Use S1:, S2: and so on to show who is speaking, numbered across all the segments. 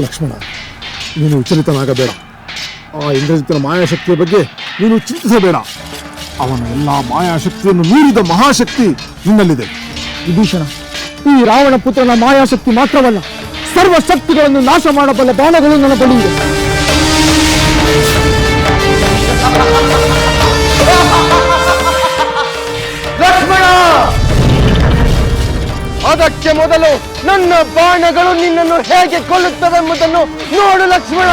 S1: ಲಕ್ಷ್ಮಣ, ನೀನು ವಿಚಲಿತನಾಗಬೇಡ. ಆ ಇಂದ್ರಜಿತನ ಮಾಯಾಶಕ್ತಿಯ ಬಗ್ಗೆ ನೀನು ಚಿಂತಿಸಬೇಡ. ಅವನ ಎಲ್ಲ ಮಾಯಾಶಕ್ತಿಯನ್ನು ಮೀರಿದ ಮಹಾಶಕ್ತಿ ನಿನ್ನಲ್ಲಿದೆ.
S2: ವಿಭೀಷಣ, ಈ ರಾವಣ ಪುತ್ರನ ಮಾಯಾಶಕ್ತಿ ಮಾತ್ರವಲ್ಲ, ಸರ್ವ ಶಕ್ತಿಗಳನ್ನು ನಾಶ ಮಾಡಬಲ್ಲ ಬಾಣಗಳು ನನ್ನ ಬಳಿ ಇದೆ.
S3: ಲಕ್ಷ್ಮಣ, ಅದಕ್ಕೆ ಮೊದಲು ನನ್ನ ಬಾಣಗಳು ನಿನ್ನನ್ನು ಹೇಗೆ ಕೊಲ್ಲುತ್ತವೆಂಬುದನ್ನು ನೋಡು ಲಕ್ಷ್ಮಣ.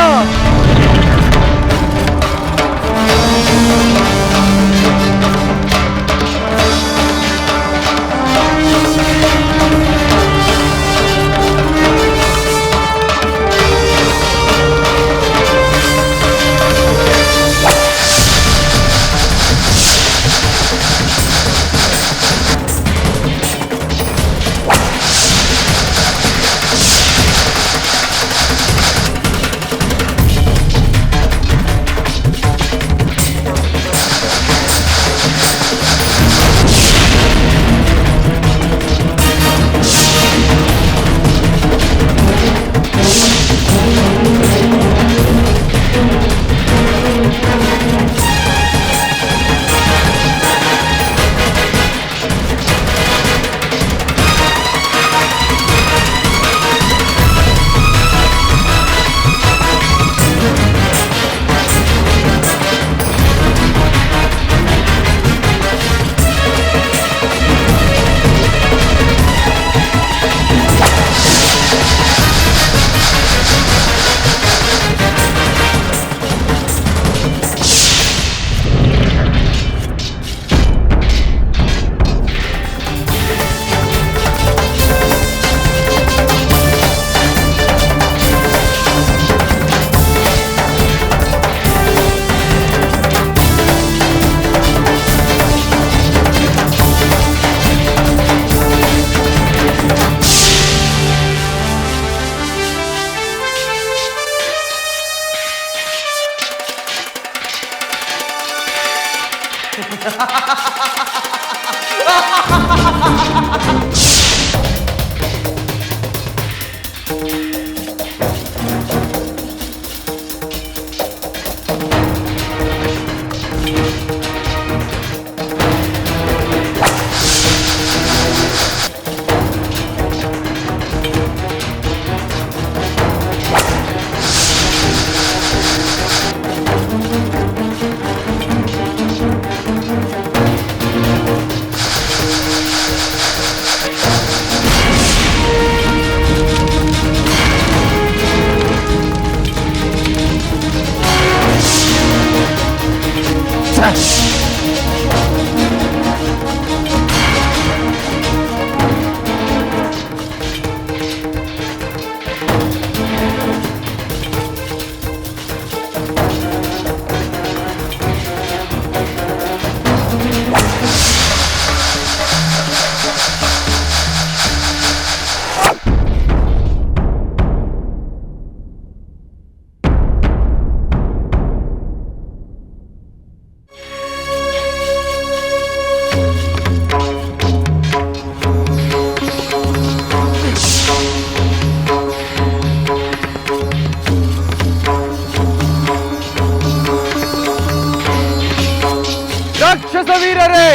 S3: ರಾಕ್ಷಸ ವೀರರೇ,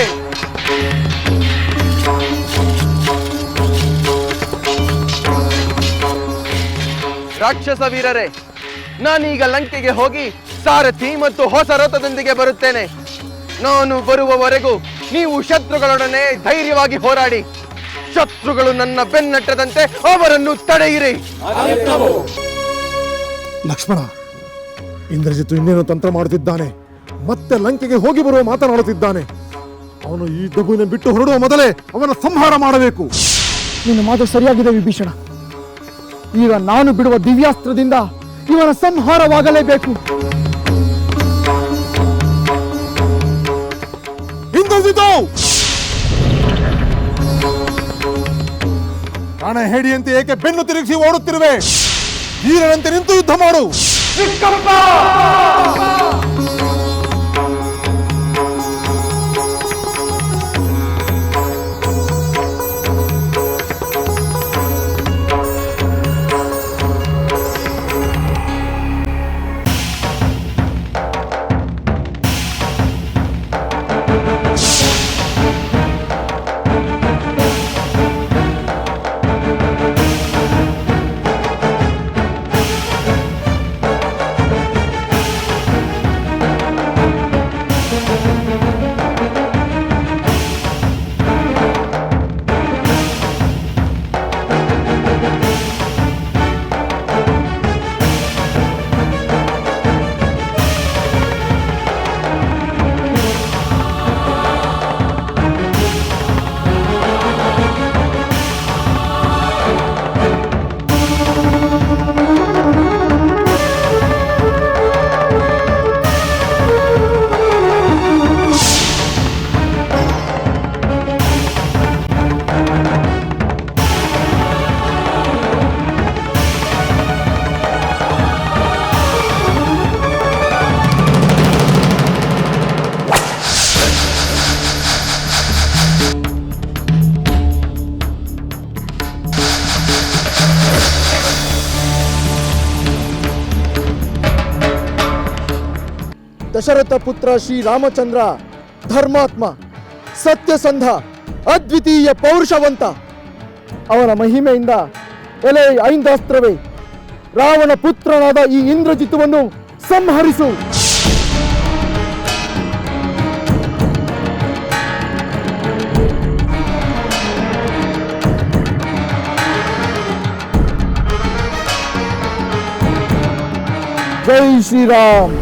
S3: ರಾಕ್ಷಸ ವೀರರೇ, ನಾನೀಗ ಲಂಕೆಗೆ ಹೋಗಿ ಸಾರಥಿ ಮತ್ತು ಹೊಸ ರಥದೊಂದಿಗೆ ಬರುತ್ತೇನೆ. ನಾನು ಬರುವವರೆಗೂ ನೀವು ಶತ್ರುಗಳೊಡನೆ ಧೈರ್ಯವಾಗಿ ಹೋರಾಡಿ. ಶತ್ರುಗಳು ನನ್ನ ಬೆನ್ನಟ್ಟದಂತೆ ಅವರನ್ನು ತಡೆಯಿರಿ.
S1: ಲಕ್ಷ್ಮಣ, ಇಂದ್ರಜಿತ್ತು ಇನ್ನೇನು ತಂತ್ರ ಮಾಡುತ್ತಿದ್ದಾನೆ. ಮತ್ತೆ ಲಂಕೆಗೆ ಹೋಗಿ ಬರುವ ಮಾತನಾಡುತ್ತಿದ್ದಾನೆ. ಅವನು ಈ ಯುದ್ಧಭೂಮಿನ ಬಿಟ್ಟು ಹೊರಡುವ ಮೊದಲೇ ಅವನ ಸಂಹಾರ ಮಾಡಬೇಕು.
S2: ನಿನ್ನ ಮಾತು ಸರಿಯಾಗಿದೆ ವಿಭೀಷಣ. ಈಗ ನಾನು ಬಿಡುವ ದಿವ್ಯಾಸ್ತ್ರದಿಂದ ಇವನ ಸಂಹಾರವಾಗಲೇಬೇಕು.
S1: ಇಂದ್ರಜಿತ್ತು, ಪ್ರಾಣ ಹೇಡಿಯಂತೆ ಏಕೆ ಬೆನ್ನು ತಿರುಗಿಸಿ ಓಡುತ್ತಿರುವೆ? ವೀರನಂತೆ ನಿಂತು ಯುದ್ಧ ಮಾಡು.
S2: ದಶರಥ ಪುತ್ರ ಶ್ರೀ ರಾಮಚಂದ್ರ ಧರ್ಮಾತ್ಮ, ಸತ್ಯಸಂಧ, ಅದ್ವಿತೀಯ ಪೌರುಷವಂತ. ಅವನ ಮಹಿಮೆಯಿಂದ ಎಲೆ ಐಂದಾಸ್ತ್ರವೇ, ರಾವಣ ಪುತ್ರನಾದ ಈ ಇಂದ್ರಜಿತ್ತುವನ್ನು ಸಂಹರಿಸು. ಜೈ ಶ್ರೀರಾಮ್.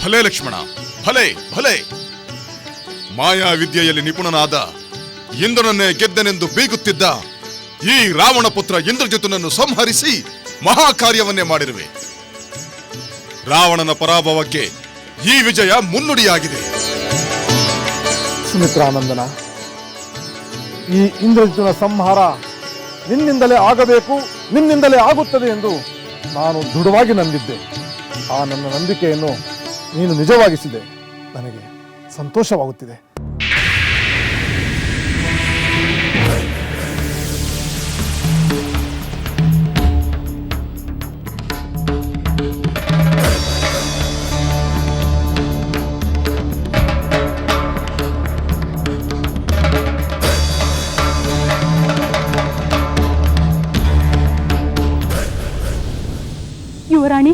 S4: ಭಲೆ ಲಕ್ಷ್ಮಣ, ಭಲೆ ಭಲೆ. ಮಾಯಾ ವಿದ್ಯೆಯಲ್ಲಿ ನಿಪುಣನಾದ ಇಂದ್ರನನ್ನೇ ಗೆದ್ದನೆಂದು ಬೀಗುತ್ತಿದ್ದ ಈ ರಾವಣ ಪುತ್ರ ಇಂದ್ರಜಿತನನ್ನು ಸಂಹರಿಸಿ ಮಹಾಕಾರ್ಯವನ್ನೇ ಮಾಡಿರುವೆ. ರಾವಣನ ಪರಾಭವಕ್ಕೆ ಈ ವಿಜಯ ಮುನ್ನುಡಿಯಾಗಿದೆ.
S1: ಸುಮಿತ್ರಾನಂದನ, ಈ ಇಂದ್ರಜಿತನ ಸಂಹಾರ ನಿನ್ನಿಂದಲೇ ಆಗಬೇಕು, ನಿನ್ನಿಂದಲೇ ಆಗುತ್ತದೆ ಎಂದು ನಾನು ದೃಢವಾಗಿ ನಂಬಿದ್ದೆ. ಆ ನನ್ನ ನಂಬಿಕೆಯನ್ನು ನೀನು ನಿಜವಾಗಿಸಿದೆ. ನನಗೆ ಸಂತೋಷವಾಗುತ್ತಿದೆ.
S5: ಯುವರಾಣಿ,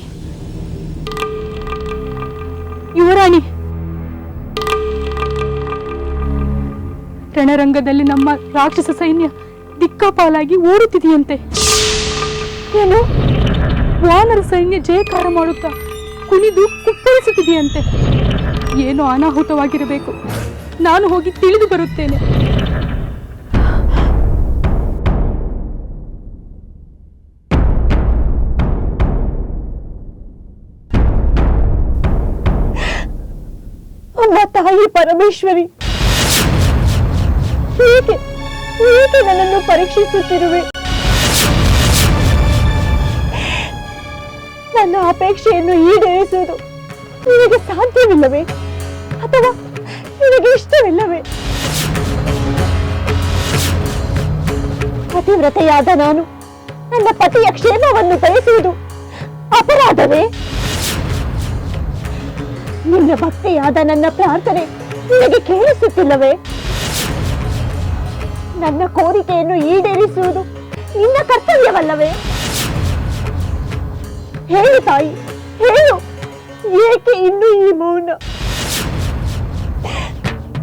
S5: ಯುವರಾಣಿ, ರಣರಂಗದಲ್ಲಿ ನಮ್ಮ ರಾಕ್ಷಸ ಸೈನ್ಯ ದಿಕ್ಕಾಪಾಲಾಗಿ ಓಡುತ್ತಿದೆಯಂತೆ. ಏನು, ವಾನರ ಸೈನ್ಯ ಜಯಕಾರ ಮಾಡುತ್ತಾ ಕುಣಿದು ಕುಪ್ಪಳಿಸುತ್ತಿದೆಯಂತೆ. ಏನೋ ಅನಾಹುತವಾಗಿರಬೇಕು. ನಾನು ಹೋಗಿ ತಿಳಿದು ಬರುತ್ತೇನೆ. ಅಮ್ಮ ತಾಯಿ ಪರಮೇಶ್ವರಿ, ಹೇಗೆ ಹೇಗೆ ನನ್ನನ್ನು ಪರೀಕ್ಷಿಸುತ್ತಿರುವೆ? ನನ್ನ ಅಪೇಕ್ಷೆಯನ್ನು ಈಡೇರಿಸುವುದು ನಿನಗೆ ಸಾಧ್ಯವಿಲ್ಲವೇ? ಅಥವಾ ನಿನಗೆ ಇಷ್ಟವಿಲ್ಲವೇ? ಪತಿವ್ರತೆಯಾದ ನಾನು ನನ್ನ ಪತಿಯ ಕ್ಷೇಮವನ್ನು ಬಯಸುವುದು ಅಪರಾಧವೇ? ನಿನ್ನ ಭಕ್ತಿಯಾದ ನನ್ನ ಪ್ರಾರ್ಥನೆ ನಿನಗೆ ಕೇಳಿಸುತ್ತಿಲ್ಲವೇ? ನನ್ನ ಕೋರಿಕೆಯನ್ನು ಈಡೇರಿಸುವುದು ನಿನ್ನ ಕರ್ತವ್ಯವಲ್ಲವೇ? ಹೇಳು ತಾಯಿ, ಹೇಳು, ಏಕೆ ಇನ್ನೂ ಈ ಮೌನ?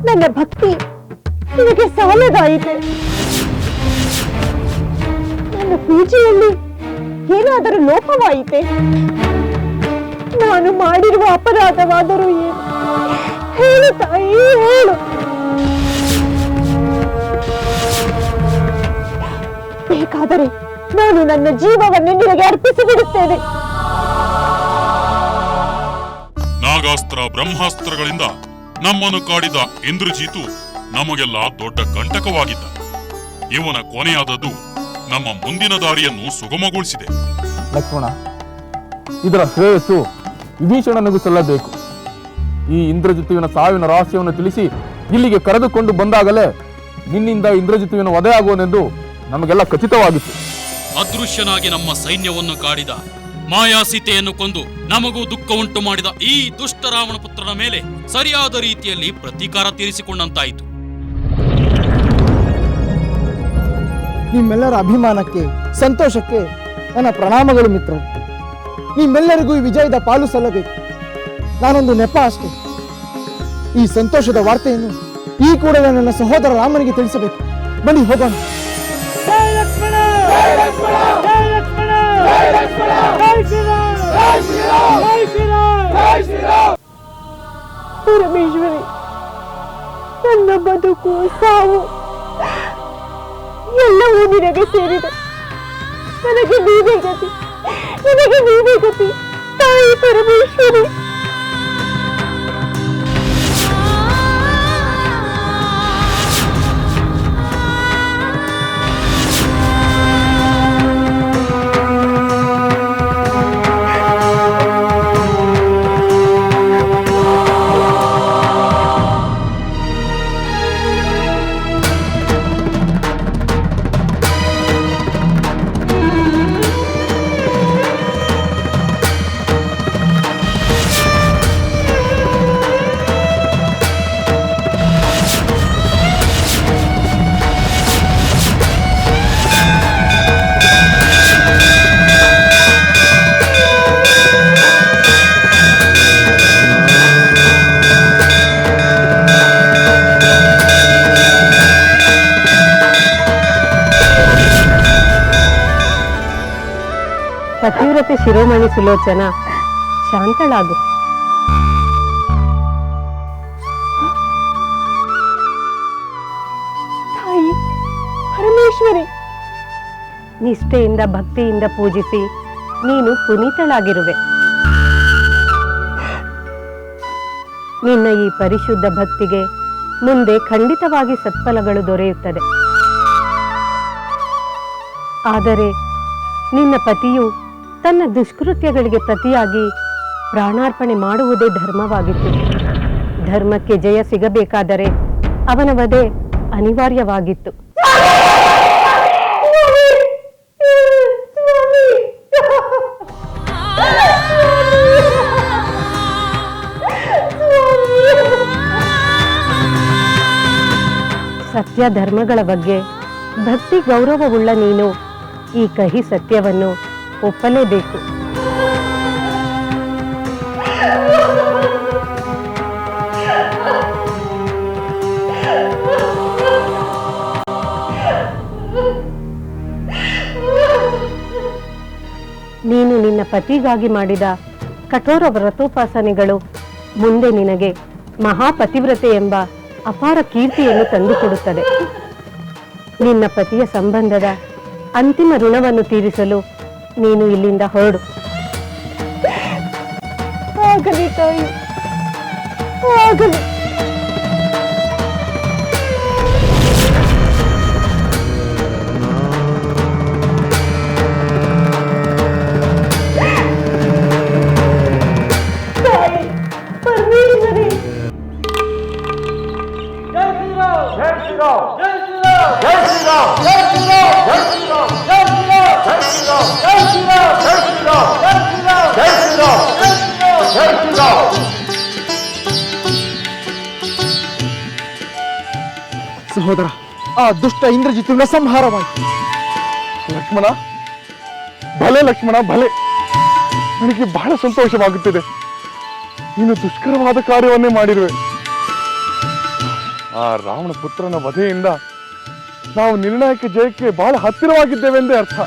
S5: ನನ್ನ ಭಕ್ತಿ ನಿನಗೆ ಸಾಲದಾಯಿತೆ? ನನ್ನ ಪೂಜೆಯಲ್ಲಿ ಏನಾದರೂ ಲೋಪವಾಯಿತೆ? ನಾನು ಮಾಡಿರುವ ಅಪರಾಧವಾದರೂ ಏನು? ಹೇಳು ತಾಯಿ, ಹೇಳು. ಬೇಕಾದರೆ ನಾನು ನನ್ನ ಜೀವವನ್ನು ನಿನಗೆ ಅರ್ಪಿಸಿಬಿಡುತ್ತೇನೆ.
S6: ನಾಗಾಸ್ತ್ರ ಬ್ರಹ್ಮಾಸ್ತ್ರಗಳಿಂದ ನಮ್ಮನ್ನು ಕಾಡಿದ ಇಂದ್ರಜಿತು ನಮಗೆಲ್ಲ ದೊಡ್ಡ ಕಂಟಕವಾಗಿದ್ದ. ಇವನ ಕೊನೆಯಾದದ್ದು ನಮ್ಮ ಮುಂದಿನ ದಾರಿಯನ್ನು ಸುಗಮಗೊಳಿಸಿದೆ.
S2: ಲಕ್ಷ್ಮಣ, ಇದರ ಶ್ರೇಯಸ್ಸು ವಿಭೀಷಣನಿಗೂ ಸಲ್ಲಬೇಕು. ಈ ಇಂದ್ರಜಿತುವಿನ ಸಾವಿನ ರಹಸ್ಯವನ್ನು ತಿಳಿಸಿ ಇಲ್ಲಿಗೆ ಕರೆದುಕೊಂಡು ಬಂದಾಗಲೇ ನಿನ್ನಿಂದ ಇಂದ್ರಜಿತುವಿನ ವಧೆಯಾಗುವನೆಂದು ನಮಗೆಲ್ಲ ಖಚಿತವಾಗಿತ್ತು.
S7: ಅದೃಶ್ಯನಾಗಿ ನಮ್ಮ ಸೈನ್ಯವನ್ನು ಕಾಡಿದ ಮಾಯಾ ಸೀತೆಯನ್ನು ಕೊಂದು ನಮಗೂ ದುಃಖ ಉಂಟು ಮಾಡಿದ ಈ ದುಷ್ಟ ರಾವಣ ಪುತ್ರನ ಮೇಲೆ ಸರಿಯಾದ ರೀತಿಯಲ್ಲಿ ಪ್ರತೀಕಾರ ತೀರಿಸಿಕೊಂಡಂತಾಯಿತು.
S2: ನಿಮ್ಮೆಲ್ಲರ ಅಭಿಮಾನಕ್ಕೆ, ಸಂತೋಷಕ್ಕೆ ನನ್ನ ಪ್ರಣಾಮಗಳು ಮಿತ್ರರು. ನಿಮ್ಮೆಲ್ಲರಿಗೂ ಈ ವಿಜಯದ ಪಾಲು ಸಲ್ಲಬೇಕು. ನಾನೊಂದು ನೆಪ ಅಷ್ಟೇ. ಈ ಸಂತೋಷದ ವಾರ್ತೆಯನ್ನು ಈ ಕೂಡಲೇ ನನ್ನ ಸಹೋದರ ರಾಮನಿಗೆ ತಿಳಿಸಬೇಕು. ಬನ್ನಿ ಹೋಗೋಣ.
S5: ಪರಮೇಶ್ವರಿ, ನನ್ನ ಬದುಕು ಸಾವು ಎಲ್ಲವೂ ನಿನಗೆ ಸೇರಿದೆ. ನನಗೆ ನೀವೇ ಗತಿ, ನನಗೆ ನೀವೇ ಗತಿ ತಾಯಿ ಪರಮೇಶ್ವರಿ. ಶಿರೋಮಣಿ ಸುಲೋಚನ, ಶಾಂತಳಾಗು. ತಾಯಿ ಪರಮೇಶ್ವರಿ, ನಿಷ್ಠೆಯಿಂದ ಭಕ್ತಿಯಿಂದ ಪೂಜಿಸಿ ನೀನು ಪುನೀತಳಾಗಿರುವೆ. ನಿನ್ನ ಈ ಪರಿಶುದ್ಧ ಭಕ್ತಿಗೆ ಮುಂದೆ ಖಂಡಿತವಾಗಿ ಸತ್ಫಲಗಳು ದೊರೆಯುತ್ತದೆ. ಆದರೆ ನಿನ್ನ ಪತಿಯು ತನ್ನ ದುಷ್ಕೃತ್ಯಗಳಿಗೆ ಪ್ರತಿಯಾಗಿ ಪ್ರಾಣಾರ್ಪಣೆ ಮಾಡುವುದೇ ಧರ್ಮವಾಗಿತ್ತು. ಧರ್ಮಕ್ಕೆ ಜಯ ಸಿಗಬೇಕಾದರೆ ಅವನ ವಧೆ ಅನಿವಾರ್ಯವಾಗಿತ್ತು. ಸತ್ಯ ಧರ್ಮಗಳ ಬಗ್ಗೆ ಭಕ್ತಿ ಗೌರವವುಳ್ಳ ನೀನು ಈ ಕಹಿ ಸತ್ಯವನ್ನು ಒಪ್ಪಲೇಬೇಕು. ನೀನು ನಿನ್ನ ಪತಿಗಾಗಿ ಮಾಡಿದ ಕಠೋರ ವ್ರತೋಪಾಸನೆಗಳು ಮುಂದೆ ನಿನಗೆ ಮಹಾಪತಿವ್ರತೆ ಎಂಬ ಅಪಾರ ಕೀರ್ತಿಯನ್ನು ತಂದುಕೊಡುತ್ತದೆ. ನಿನ್ನ ಪತಿಯ ಸಂಬಂಧದ ಅಂತಿಮ ಋಣವನ್ನು ತೀರಿಸಲು ನೀನು ಇಲ್ಲಿಂದ ಹೊರಡು. ಆಗಲಿ ತಾಯಿ, ಆಗಲಿ.
S2: ಸಹೋದರ, ಆ ದುಷ್ಟ ಇಂದ್ರಜಿತುವಿನ ಸಂಹಾರವಾಯಿತು.
S1: ಲಕ್ಷ್ಮಣ, ಭಲೆ ಲಕ್ಷ್ಮಣ, ಭಲೆ. ನನಗೆ ಬಹಳ ಸಂತೋಷವಾಗುತ್ತಿದೆ. ನೀನು ದುಷ್ಕರವಾದ ಕಾರ್ಯವನ್ನೇ ಮಾಡಿರುವೆ. ಆ ರಾವಣ ಪುತ್ರನ ವಧೆಯಿಂದ ನಾವು ನಿರ್ಣಾಯಕ ಜಯಕ್ಕೆ ಬಹಳ ಹತ್ತಿರವಾಗಿದ್ದೇವೆಂದೇ ಅರ್ಥ.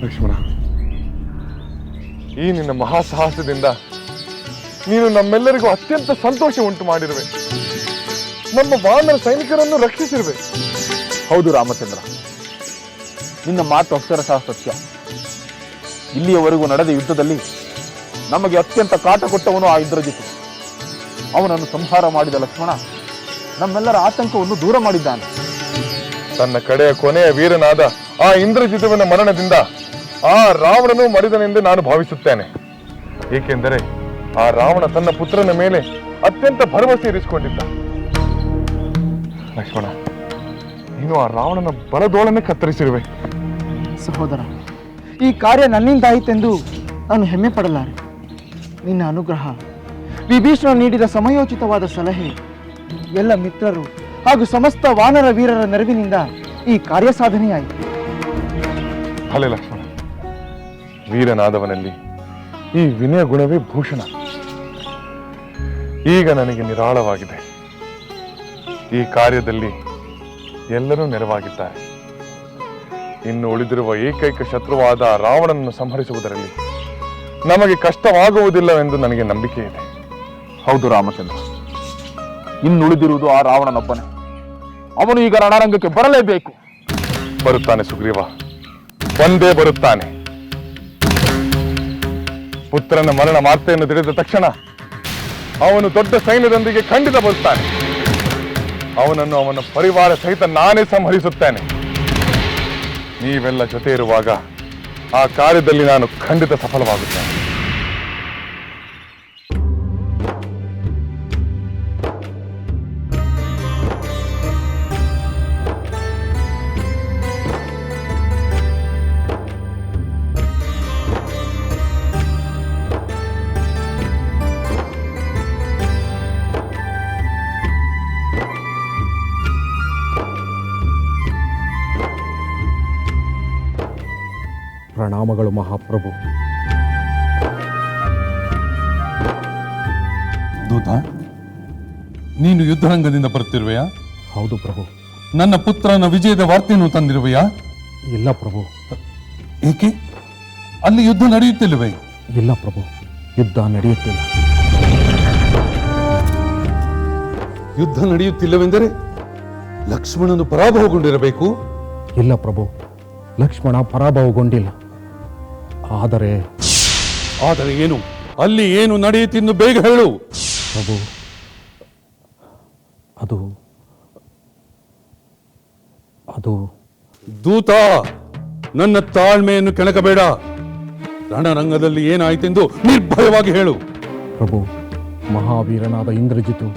S1: ಲಕ್ಷ್ಮಣ, ಈ ನಿನ್ನ ಮಹಾಸಾಹಸದಿಂದ ನೀನು ನಮ್ಮೆಲ್ಲರಿಗೂ ಅತ್ಯಂತ ಸಂತೋಷ ಉಂಟು ಮಾಡಿರುವೆ. ನಮ್ಮ ವಾನರ ಸೈನಿಕರನ್ನು ರಕ್ಷಿಸಿರುವೆ.
S8: ಹೌದು ರಾಮಚಂದ್ರ, ನಿನ್ನ ಮಾತು ಅಕ್ಷರಶಃ ಸತ್ಯ. ಇಲ್ಲಿಯವರೆಗೂ ನಡೆದ ಯುದ್ಧದಲ್ಲಿ ನಮಗೆ ಅತ್ಯಂತ ಕಾಟ ಕೊಟ್ಟವನು ಆ ಇಂದ್ರಜಿತು. ಅವನನ್ನು ಸಂಹಾರ ಮಾಡಿದ ಲಕ್ಷ್ಮಣ ನಮ್ಮೆಲ್ಲರ ಆತಂಕವನ್ನು ದೂರ ಮಾಡಿದ್ದಾನೆ.
S1: ತನ್ನ ಕಡೆಯ ಕೊನೆಯ ವೀರನಾದ ಆ ಇಂದ್ರಜಿತುವಿನ ಮರಣದಿಂದ ಆ ರಾವಣನು ಮಡಿದನೆಂದು ನಾನು ಭಾವಿಸುತ್ತೇನೆ. ಏಕೆಂದರೆ ಆ ರಾವಣ ತನ್ನ ಪುತ್ರನ ಮೇಲೆ ಅತ್ಯಂತ ಭರವಸೆ ಇರಿಸಿಕೊಂಡಿದ್ದ. ಲಕ್ಷ್ಮಣ, ನೀನು ಆ ರಾವಣನ ಬಲದೋಳನ್ನೇ ಕತ್ತರಿಸಿರುವೆ.
S2: ಸಹೋದರ, ಈ ಕಾರ್ಯ ನನ್ನಿಂದಾಯಿತೆಂದು ನಾನು ಹೆಮ್ಮೆ ಪಡಲಾರೆ. ನಿನ್ನ ಅನುಗ್ರಹ, ವಿಭೀಷಣ ನೀಡಿದ ಸಮಯೋಚಿತವಾದ ಸಲಹೆ, ಎಲ್ಲ ಮಿತ್ರರು ಹಾಗೂ ಸಮಸ್ತ ವಾನರ ವೀರರ ನೆರವಿನಿಂದ ಈ ಕಾರ್ಯ ಸಾಧನೆಯಾಯಿತು.
S1: ಭಲೆ ಲಕ್ಷ್ಮಣ, ವೀರನಾದವನಲ್ಲಿ ಈ ವಿನಯ ಗುಣವೇ ಭೂಷಣ. ಈಗ ನನಗೆ ನಿರಾಳವಾಗಿದೆ. ಈ ಕಾರ್ಯದಲ್ಲಿ ಎಲ್ಲರೂ ನೆರವಾಗಿದ್ದಾರೆ. ಇನ್ನು ಉಳಿದಿರುವ ಏಕೈಕ ಶತ್ರುವಾದ ರಾವಣನನ್ನು ಸಂಹರಿಸುವುದರಲ್ಲಿ ನಮಗೆ ಕಷ್ಟವಾಗುವುದಿಲ್ಲವೆಂದು ನನಗೆ ನಂಬಿಕೆ ಇದೆ.
S8: ಹೌದು ರಾಮಚಂದ್ರ, ಇನ್ನುಳಿದಿರುವುದು ಆ ರಾವಣನೊಬ್ಬನೇ. ಅವನು ಈಗ ರಣರಂಗಕ್ಕೆ ಬರಲೇಬೇಕು.
S1: ಬರುತ್ತಾನೆ ಸುಗ್ರೀವ, ಒಂದೇ ಬರುತ್ತಾನೆ. ಪುತ್ರನ ಮರಣ ವಾರ್ತೆಯನ್ನು ತಿಳಿದ ತಕ್ಷಣ ಅವನು ದೊಡ್ಡ ಸೈನ್ಯದೊಂದಿಗೆ ಖಂಡಿತ ಬರುತ್ತಾನೆ. ಅವನನ್ನು ಅವನ ಪರಿವಾರ ಸಹಿತ ನಾನೇ ಸಂಹರಿಸುತ್ತೇನೆ. ನೀವೆಲ್ಲ ಜೊತೆ ಇರುವಾಗ ಆ ಕಾರ್ಯದಲ್ಲಿ ನಾನು ಖಂಡಿತ ಸಫಲವಾಗುತ್ತೇನೆ.
S9: ಪ್ರಣಾಮಗಳು ಮಹಾಪ್ರಭು.
S10: ದೂತ, ನೀನು ಯುದ್ಧರಂಗದಿಂದ ಬರುತ್ತಿರುವೆಯಾ?
S9: ಹೌದು ಪ್ರಭು.
S10: ನನ್ನ ಪುತ್ರನ ವಿಜಯದ ವಾರ್ತೆಯನ್ನು ತಂದಿರುವೆಯಾ?
S9: ಇಲ್ಲ ಪ್ರಭು.
S10: ಏಕೆ? ಅಲ್ಲಿ ಯುದ್ಧ ನಡೆಯುತ್ತಿಲ್ಲವೇ?
S9: ಇಲ್ಲ ಪ್ರಭು, ಯುದ್ಧ ನಡೆಯುತ್ತಿಲ್ಲ.
S10: ಯುದ್ಧ ನಡೆಯುತ್ತಿಲ್ಲವೆಂದರೆ ಲಕ್ಷ್ಮಣನು ಪರಾಭವಗೊಂಡಿರಬೇಕು.
S9: ಇಲ್ಲ ಪ್ರಭು, ಲಕ್ಷ್ಮಣ ಪರಾಭವಗೊಂಡಿಲ್ಲ. ಆದರೆ
S10: ಏನು? ಅಲ್ಲಿ ಏನು ನಡೆಯುತ್ತಿನ್ನು ಬೇಗ ಹೇಳು
S9: ಪ್ರಭು. ಅದು
S10: ದೂತ, ನನ್ನ ತಾಳ್ಮೆಯನ್ನು ಕೆಣಕಬೇಡ. ರಣರಂಗದಲ್ಲಿ ಏನಾಯಿತೆಂದು ನಿರ್ಭಯವಾಗಿ ಹೇಳು.
S9: ಪ್ರಭು, ಮಹಾವೀರನಾದ ಇಂದ್ರಜಿತು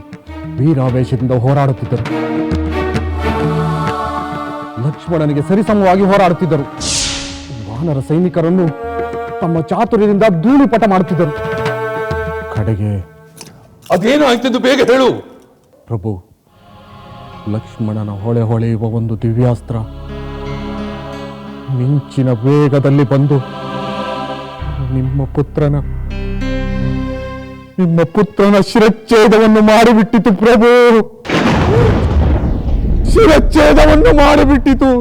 S9: ವೀರಾವೇಶದಿಂದ ಹೋರಾಡುತ್ತಿದ್ದರು. ಲಕ್ಷ್ಮಣನಿಗೆ ಸರಿಸಮವಾಗಿ ಹೋರಾಡುತ್ತಿದ್ದರು. ವಾನರ ಸೈನಿಕರನ್ನು ತಮ್ಮ ಚಾತುರ್ಯದಿಂದ ಧೂಳಿಪಟ ಮಾಡುತ್ತಿದ್ದರು. ಕಡೆಗೆ
S10: ಅದೇನು ಆಯ್ತೆಂದು ಬೇಗ ಹೇಳು.
S9: ಪ್ರಭು, ಲಕ್ಷ್ಮಣನ ಹೊಳೆಯುವ ಒಂದು ದಿವ್ಯಾಸ್ತ್ರ ಮಿಂಚಿನ ವೇಗದಲ್ಲಿ ಬಂದು ನಿಮ್ಮ ಪುತ್ರನ ಶಿರಚ್ಛೇದವನ್ನು ಮಾಡಿಬಿಟ್ಟಿತು ಪ್ರಭು. ಶಿರಚ್ಛೇದವನ್ನು ಮಾಡಿಬಿಟ್ಟಿತು.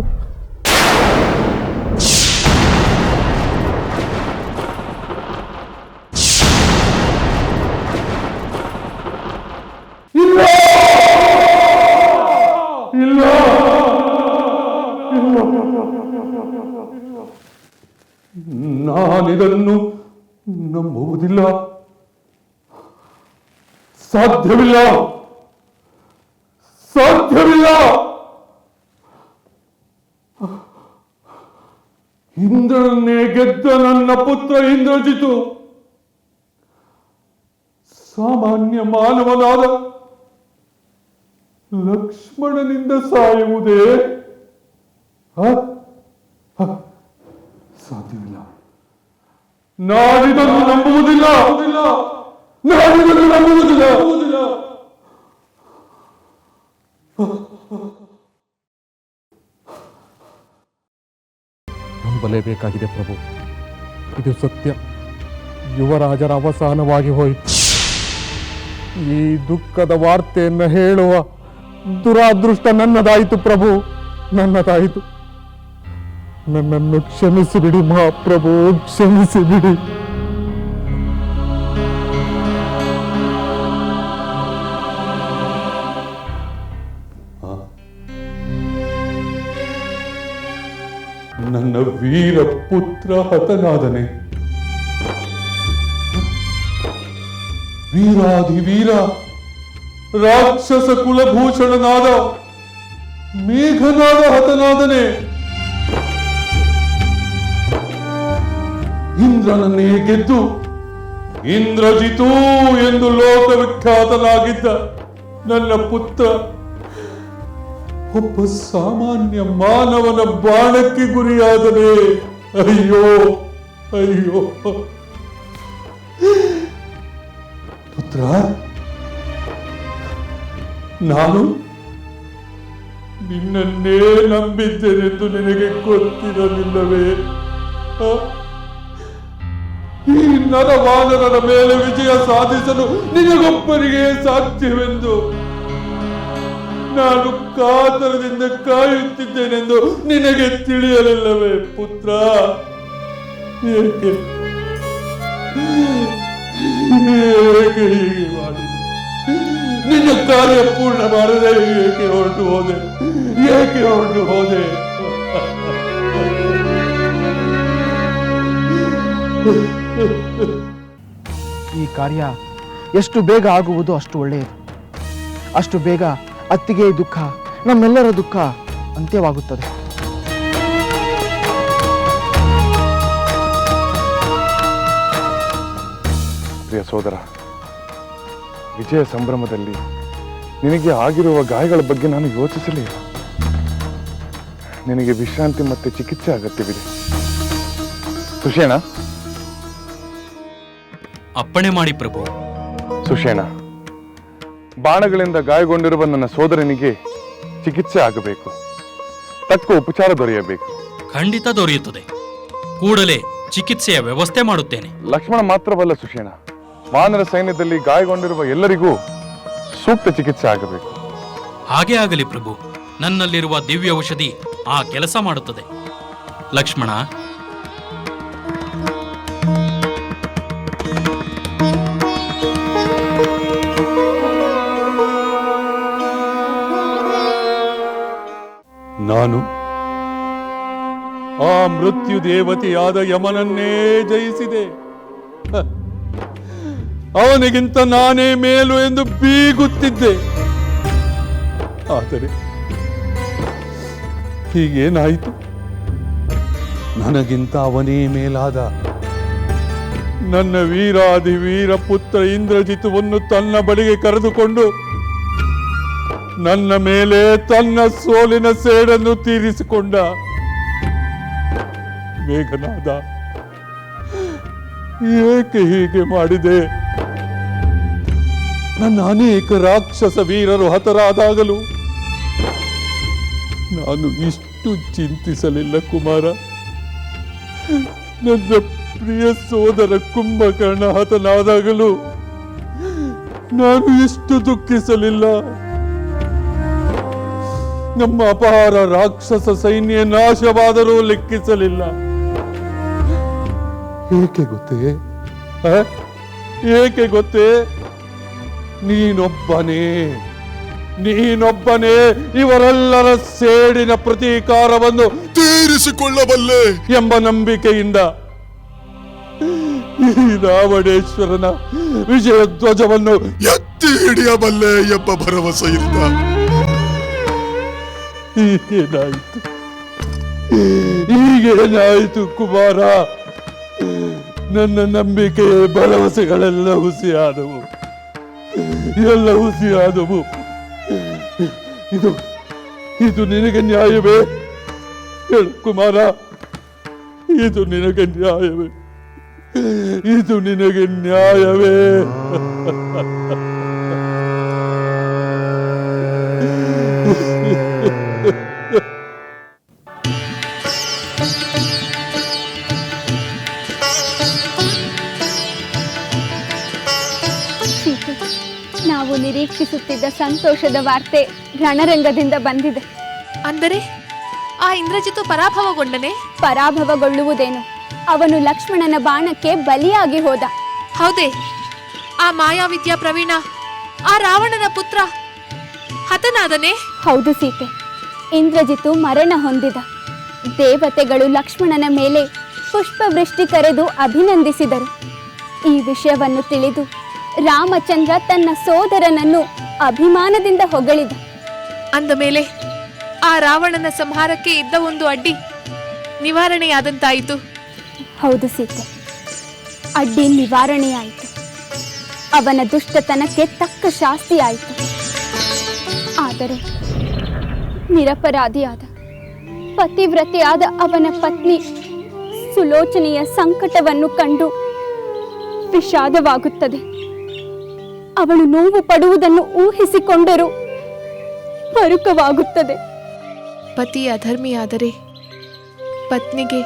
S10: ನಾನಿದನ್ನು ನಂಬುವುದಿಲ್ಲ. ಸಾಧ್ಯವಿಲ್ಲ. ಇಂದ್ರನನ್ನೇ ಗೆದ್ದ ನನ್ನ ಪುತ್ರ ಇಂದ್ರಜಿತು ಸಾಮಾನ್ಯ ಮಾನವನಾದ ಲಕ್ಷ್ಮಣನಿಂದ ಸಾಯುವುದೇ? ಸಾಧ್ಯವಿಲ್ಲ. ನಾನಿದನ್ನು ನಂಬುವುದಿಲ್ಲ.
S9: ನಂಬಲೇಬೇಕಾಗಿದೆ ಪ್ರಭು. ಇದು ಸತ್ಯ. ಯುವರಾಜರ ಅವಸಾನವಾಗಿ ಹೋಯಿತು. ಈ ದುಃಖದ ವಾರ್ತೆಯನ್ನು ಹೇಳುವ ದುರಾದೃಷ್ಟ ನನ್ನದಾಯಿತು ಪ್ರಭು, ನನ್ನದಾಯಿತು. ನನ್ನನ್ನು ಕ್ಷಮಿಸಿಬಿಡಿ ಮಹಾಪ್ರಭು, ಕ್ಷಮಿಸಿಬಿಡಿ.
S10: ನನ್ನ ವೀರ ಪುತ್ರ ಹತನಾದನೆ. ವೀರಾಧಿವೀರ ರಾಕ್ಷಸ ಕುಲಭೂಷಣನಾದ ಮೇಘನಾದ ಹತನಾದನೆ. ಇಂದ್ರನನ್ನೇ ಗೆದ್ದು ಇಂದ್ರಜಿತು ಎಂದು ಲೋಕವಿಖ್ಯಾತನಾಗಿದ್ದ ನನ್ನ ಪುತ್ರ ಒಬ್ಬ ಸಾಮಾನ್ಯ ಮಾನವನ ಬಾಣಕ್ಕೆ ಗುರಿಯಾದನೆ. ಅಯ್ಯೋ ಅಯ್ಯೋ ಪುತ್ರ, ನಾನು ನಿನ್ನನ್ನೇ ನಂಬಿದ್ದೇನೆಂದು ನಿನಗೆ ಗೊತ್ತಿರಲಿಲ್ಲವೇ? ಈ ನರವಾನರರ ಮೇಲೆ ವಿಜಯ ಸಾಧಿಸಲು ನಿನಗೊಬ್ಬರಿಗೆ ಸಾಧ್ಯವೆಂದು ನಾನು ಕಾತರದಿಂದ ಕಾಯುತ್ತಿದ್ದೇನೆಂದು ನಿನಗೆ ತಿಳಿಯಲಿಲ್ಲವೇ ಪುತ್ರ? ಏಕೆ ಹೀಗೆ ಮಾಡಿ ನಿನ್ನ ಕಾರ್ಯ ಪೂರ್ಣ ಮಾಡದೆ ಏಕೆ ಹೊರಟು ಹೋದೆ?
S2: ಈ ಕಾರ್ಯ ಎಷ್ಟು ಬೇಗ ಆಗುವುದು ಅಷ್ಟು ಒಳ್ಳೆಯದು. ಅಷ್ಟು ಬೇಗ ಅತ್ತಿಗೆ ದುಃಖ, ನಮ್ಮೆಲ್ಲರ ದುಃಖ ಅಂತ್ಯವಾಗುತ್ತದೆ.
S1: ಪ್ರಿಯ ಸೋದರ, ವಿಜಯ ಸಂಭ್ರಮದಲ್ಲಿ ನಿನಗೆ ಆಗಿರುವ ಗಾಯಗಳ ಬಗ್ಗೆ ನಾನು ಯೋಚಿಸಲೇ ಇಲ್ಲ. ನಿನಗೆ ವಿಶ್ರಾಂತಿ ಮತ್ತೆ ಚಿಕಿತ್ಸೆ ಅಗತ್ಯವಿದೆ. ಸುಷೇಣ,
S7: ಅಪ್ಪಣೆ ಮಾಡಿ ಪ್ರಭು.
S1: ಸುಷೇಣ, ಬಾಣಗಳಿಂದ ಗಾಯಗೊಂಡಿರುವ ನನ್ನ ಸೋದರನಿಗೆ ಚಿಕಿತ್ಸೆ ಆಗಬೇಕು. ತಕ್ಕ ಉಪಚಾರ ದೊರೆಯಬೇಕು.
S7: ಖಂಡಿತ ದೊರೆಯುತ್ತದೆ. ಕೂಡಲೇ ಚಿಕಿತ್ಸೆಯ ವ್ಯವಸ್ಥೆ ಮಾಡುತ್ತೇನೆ.
S1: ಲಕ್ಷ್ಮಣ ಮಾತ್ರವಲ್ಲ ಸುಷೇಣ, ವಾನರ ಸೈನ್ಯದಲ್ಲಿ ಗಾಯಗೊಂಡಿರುವ ಎಲ್ಲರಿಗೂ ಸೂಕ್ತ ಚಿಕಿತ್ಸೆ ಆಗಬೇಕು.
S7: ಹಾಗೇ ಆಗಲಿ ಪ್ರಭು. ನನ್ನಲ್ಲಿರುವ ದಿವ್ಯ ಔಷಧಿ ಆ ಕೆಲಸ ಮಾಡುತ್ತದೆ. ಲಕ್ಷ್ಮಣ,
S10: ನಾನು ಆ ಮೃತ್ಯು ದೇವತೆಯಾದ ಯಮನನ್ನೇ ಜಯಿಸಿದೆ. ಅವನಿಗಿಂತ ನಾನೇ ಮೇಲು ಎಂದು ಬೀಗುತ್ತಿದ್ದೆ. ಆದರೆ ಹೀಗೇನಾಯಿತು? ನನಗಿಂತ ಅವನೇ ಮೇಲಾದ ನನ್ನ ವೀರಾದಿ ವೀರ ಪುತ್ರ ಇಂದ್ರಜಿತುವನ್ನು ತನ್ನ ಬಳಿಗೆ ಕರೆದುಕೊಂಡು ನನ್ನ ಮೇಲೆ ತನ್ನ ಸೋಲಿನ ಸೇಡನ್ನು ತೀರಿಸಿಕೊಂಡ. ಮೇಘನಾದ, ಏಕೆ ಹೀಗೆ ಮಾಡಿದೆ? ನನ್ನ ಅನೇಕ ರಾಕ್ಷಸ ವೀರರು ಹತರಾದಾಗಲೂ ನಾನು ಇಷ್ಟು ಚಿಂತಿಸಲಿಲ್ಲ ಕುಮಾರ. ನನ್ನ ಪ್ರಿಯ ಸೋದರ ಕುಂಭಕರ್ಣ ಹತನಾದಾಗಲೂ ನಾನು ಇಷ್ಟು ದುಃಖಿಸಲಿಲ್ಲ. ನಮ್ಮ ಅಪಾರ ರಾಕ್ಷಸ ಸೈನ್ಯ ನಾಶವಾದರೂ ಲೆಕ್ಕಿಸಲಿಲ್ಲ. ಏಕೆ ಗೊತ್ತೇ? ಏಕೆ ಗೊತ್ತೇ? ನೀನೊಬ್ಬನೇ ಇವರೆಲ್ಲರ ಸೇಡಿನ ಪ್ರತೀಕಾರವನ್ನು
S4: ತೀರಿಸಿಕೊಳ್ಳಬಲ್ಲೆ
S10: ಎಂಬ ನಂಬಿಕೆಯಿಂದ ಈ ರಾವಣೇಶ್ವರನ ವಿಜಯ ಧ್ವಜವನ್ನು
S4: ಎತ್ತಿ ಹಿಡಿಯಬಲ್ಲೆ ಎಂಬ ಭರವಸೆಯಿಂದ
S10: ಹೀಗೇನಾಯಿತು ಕುಮಾರ? ನನ್ನ ನಂಬಿಕೆ ಭರವಸೆಗಳೆಲ್ಲ ಹುಸಿಯಾದವು, ಎಲ್ಲ ಹುಸಿಯಾದವು. ಇದು ನಿನಗೆ ನ್ಯಾಯವೇ? ಹೇಳು ಕುಮಾರ, ಇದು ನಿನಗೆ ನ್ಯಾಯವೇ? ಇದು ನಿನಗೆ ನ್ಯಾಯವೇ?
S5: ನಾವು ನಿರೀಕ್ಷಿಸುತ್ತಿದ್ದ ಸಂತೋಷದ ವಾರ್ತೆ ರಣರಂಗದಿಂದ ಬಂದಿದೆ.
S11: ಅಂದರೆ ಆ ಇಂದ್ರಜಿತು ಪರಾಭವಗೊಂಡನೆ?
S5: ಪರಾಭವಗೊಳ್ಳುವುದೇನು, ಅವನು ಲಕ್ಷ್ಮಣನ ಬಾಣಕ್ಕೆ ಬಲಿಯಾಗಿ ಹೋದ.
S11: ಹೌದೇ? ಆ ಮಾಯಾವಿದ್ಯಾ ಪ್ರವೀಣ, ಆ ರಾವಣನ ಪುತ್ರ ಹತನಾದನೆ?
S5: ಹೌದು ಸೀತೆ, ಇಂದ್ರಜಿತು ಮರಣ ಹೊಂದಿದ. ದೇವತೆಗಳು ಲಕ್ಷ್ಮಣನ ಮೇಲೆ ಪುಷ್ಪವೃಷ್ಟಿ ಕರೆದು ಅಭಿನಂದಿಸಿದರು. ಈ ವಿಷಯವನ್ನು ತಿಳಿದು ರಾಮಚಂದ್ರ ತನ್ನ ಸೋದರನನ್ನು ಅಭಿಮಾನದಿಂದ ಹೊಗಳಿದ.
S11: ಅಂದ ಮೇಲೆ ಆ ರಾವಣನ ಸಂಹಾರಕ್ಕೆ ಇದ್ದ ಒಂದು ಅಡ್ಡಿ ನಿವಾರಣೆಯಾದಂತಾಯಿತು.
S5: ಹೌದು ಸೀತೆ, ಅಡ್ಡಿ ನಿವಾರಣೆಯಾಯಿತು. ಅವನ ದುಷ್ಟತನಕ್ಕೆ ತಕ್ಕ ಶಾಸ್ತಿಯಾಯಿತು. ಆದರೆ ನಿರಪರಾಧಿಯಾದ ಪತಿವ್ರತೆಯಾದ ಅವನ ಪತ್ನಿ ಸುಲೋಚನೆಯ ಸಂಕಟವನ್ನು ಕಂಡು ವಿಷಾದವಾಗುತ್ತದೆ. ಅವಳು ನೋವು ಪಡುವುದನ್ನು ಊಹಿಸಿಕೊಂಡರೂ ಪರುಕವಾಗುತ್ತದೆ.
S11: ಪತಿ ಅಧರ್ಮಿಯಾದರೆ ಪತ್ನಿಗೆ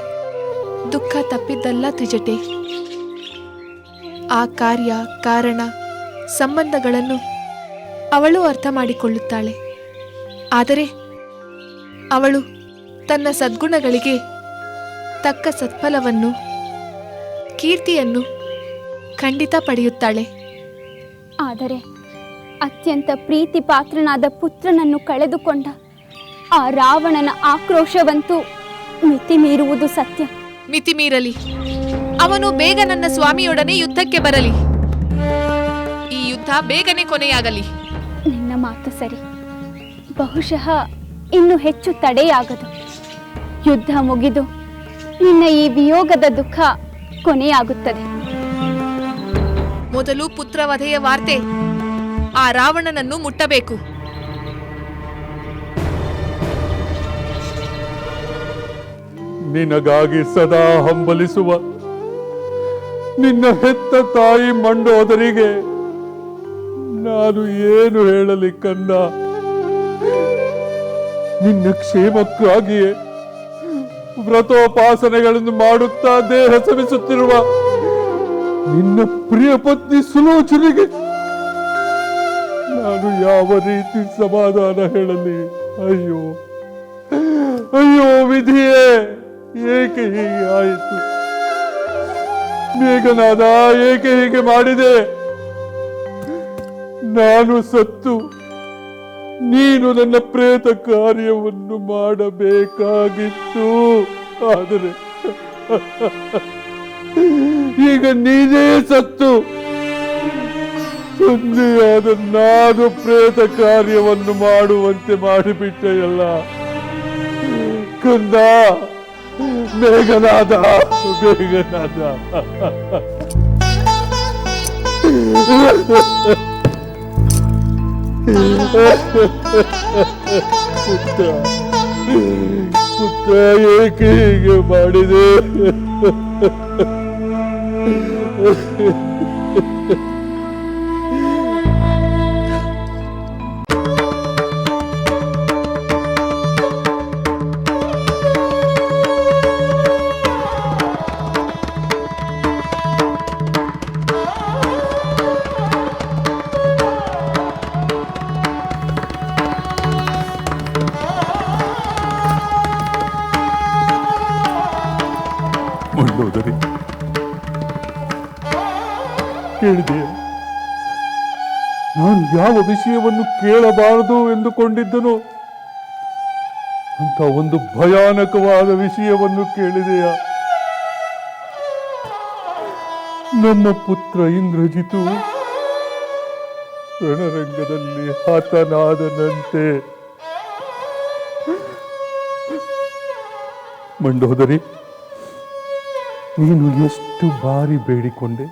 S11: ದುಃಖ ತಪ್ಪಿದ್ದಲ್ಲ ತ್ರಿಜಟೆ. ಆ ಕಾರ್ಯ, ಕಾರಣ, ಸಂಬಂಧಗಳನ್ನು ಅವಳು ಅರ್ಥ ಮಾಡಿಕೊಳ್ಳುತ್ತಾಳೆ. ಆದರೆ ಅವಳು ತನ್ನ ಸದ್ಗುಣಗಳಿಗೆ ತಕ್ಕ ಸತ್ಫಲವನ್ನು, ಕೀರ್ತಿಯನ್ನು ಖಂಡಿತ ಪಡೆಯುತ್ತಾಳೆ.
S5: ಆದರೆ ಅತ್ಯಂತ ಪ್ರೀತಿ ಪಾತ್ರನಾದ ಪುತ್ರನನ್ನು ಕಳೆದುಕೊಂಡ ಆ ರಾವಣನ ಆಕ್ರೋಶವಂತೂ ಮಿತಿ ಮೀರುವುದು ಸತ್ಯ.
S11: ಮಿತಿ ಮೀರಲಿ. ಅವನು ಬೇಗ ನನ್ನ ಸ್ವಾಮಿಯೊಡನೆ ಯುದ್ಧಕ್ಕೆ ಬರಲಿ. ಈ ಯುದ್ಧ ಬೇಗನೆ ಕೊನೆಯಾಗಲಿ.
S5: ನಿನ್ನ ಮಾತು ಸರಿ. ಬಹುಶಃ ಇನ್ನು ಹೆಚ್ಚು ತಡೆಯಾಗದು. ಯುದ್ಧ ಮುಗಿದು ನಿನ್ನ ಈ ವಿಯೋಗದ ದುಃಖ ಕೊನೆಯಾಗುತ್ತದೆ.
S11: ಮೊದಲು ಪುತ್ರವಧೆಯ ವಾರ್ತೆ ಆ ರಾವಣನನ್ನು ಮುಟ್ಟಬೇಕು.
S10: ನಿನಗಾಗಿ ಸದಾ ಹಂಬಲಿಸುವ ನಿನ್ನ ಹೆತ್ತ ತಾಯಿ ಮಂಡೋದರಿಗೆ ನಾನು ಏನು ಹೇಳಲಿ ಕಂದ? ನಿನ್ನ ಕ್ಷೇಮಕ್ಕಾಗಿಯೇ ವ್ರತೋಪಾಸನೆಗಳನ್ನು ಮಾಡುತ್ತಾ ದೇಹ ಶ್ರಮಿಸುತ್ತಿರುವ ನಿನ್ನ ಪ್ರಿಯ ಪತ್ನಿ ಸುಲೋಚನೆಗೆ ನಾನು ಯಾವ ರೀತಿ ಸಮಾಧಾನ ಹೇಳಲಿ? ಅಯ್ಯೋ ಅಯ್ಯೋ ವಿಧಿಯೇ, ಏಕೆ ಹೀಗೆ ಆಯಿತು? ಮೇಘನಾದ, ಏಕೆ ಹೀಗೆ ಮಾಡಿದೆ? ನಾನು ಸತ್ತು ನೀನು ನನ್ನ ಪ್ರೇತ ಕಾರ್ಯವನ್ನು ಮಾಡಬೇಕಾಗಿತ್ತು. ಆದರೆ ಈಗ ನೀನೇ ಸತ್ತು ತಂದೆಯಾದ ನಾನು ಪ್ರೇತ ಕಾರ್ಯವನ್ನು ಮಾಡುವಂತೆ ಮಾಡಿಬಿಟ್ಟೆಯಲ್ಲ ಕಂದ. ಮೇಘನಾದ, ಮೇಘನಾದ, ಪುತ್ರ ಏಕೆ ಹೀಗೆ ಮಾಡಿದೆ? ಮಂಡೋದರಿ, ಕೇಳಿದೆ, ನಾನು ಯಾವ ವಿಷಯವನ್ನು ಕೇಳಬಾರದು ಎಂದುಕೊಂಡಿದ್ದನೋ ಅಂತ ಒಂದು ಭಯಾನಕವಾದ ವಿಷಯವನ್ನು ಕೇಳಿದೆಯ. ನಮ್ಮ ಪುತ್ರ ಇಂದ್ರಜಿತು ರಣರಂಗದಲ್ಲಿ ಹತನಾದನಂತೆ. ಮಂಡೋದರಿ, ನೀನು ಎಷ್ಟು ಬಾರಿ ಬೇಡಿಕೊಂಡೆ,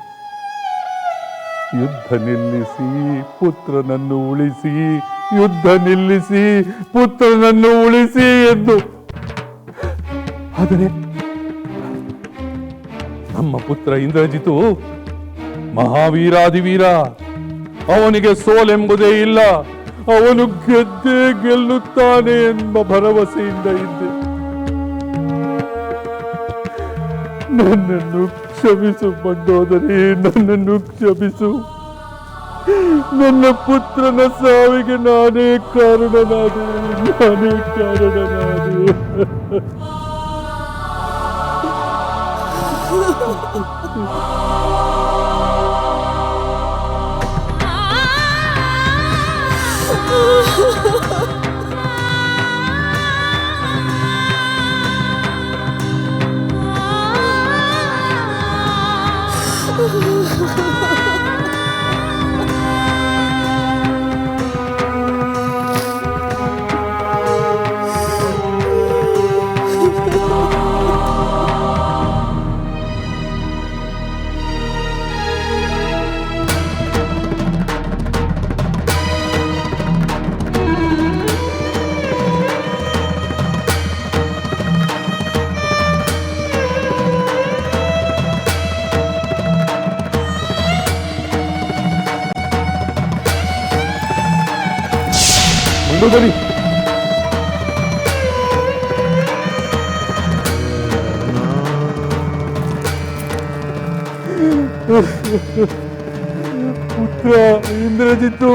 S10: ಯುದ್ಧ ನಿಲ್ಲಿಸಿ ಪುತ್ರನನ್ನು ಉಳಿಸಿ, ಯುದ್ಧ ನಿಲ್ಲಿಸಿ ಪುತ್ರನನ್ನು ಉಳಿಸಿ ಎಂದು. ಆದರೆ ನಮ್ಮ ಪುತ್ರ ಇಂದ್ರಜಿತು ಮಹಾವೀರಾದಿವೀರ, ಅವನಿಗೆ ಸೋಲೆಂಬುದೇ ಇಲ್ಲ, ಅವನು ಗೆದ್ದೇ ಗೆಲ್ಲುತ್ತಾನೆ ಎಂಬ ಭರವಸೆಯಿಂದ ಇದ್ದೆ. ನನ್ನನ್ನು ಕ್ಷಮಿಸು ಮಂಡೋದರಿ, ನನ್ನನ್ನು ಕ್ಷಮಿಸು. ನನ್ನ ಪುತ್ರನ ಸಾವಿಗೆ ನಾನೇ ಕಾರಣನಾದೆ, ನಾನೇ ಕಾರಣನಾದೆ. ಮಂಡೋದರಿ, ಪುತ್ರ ಇಂದ್ರಜಿತು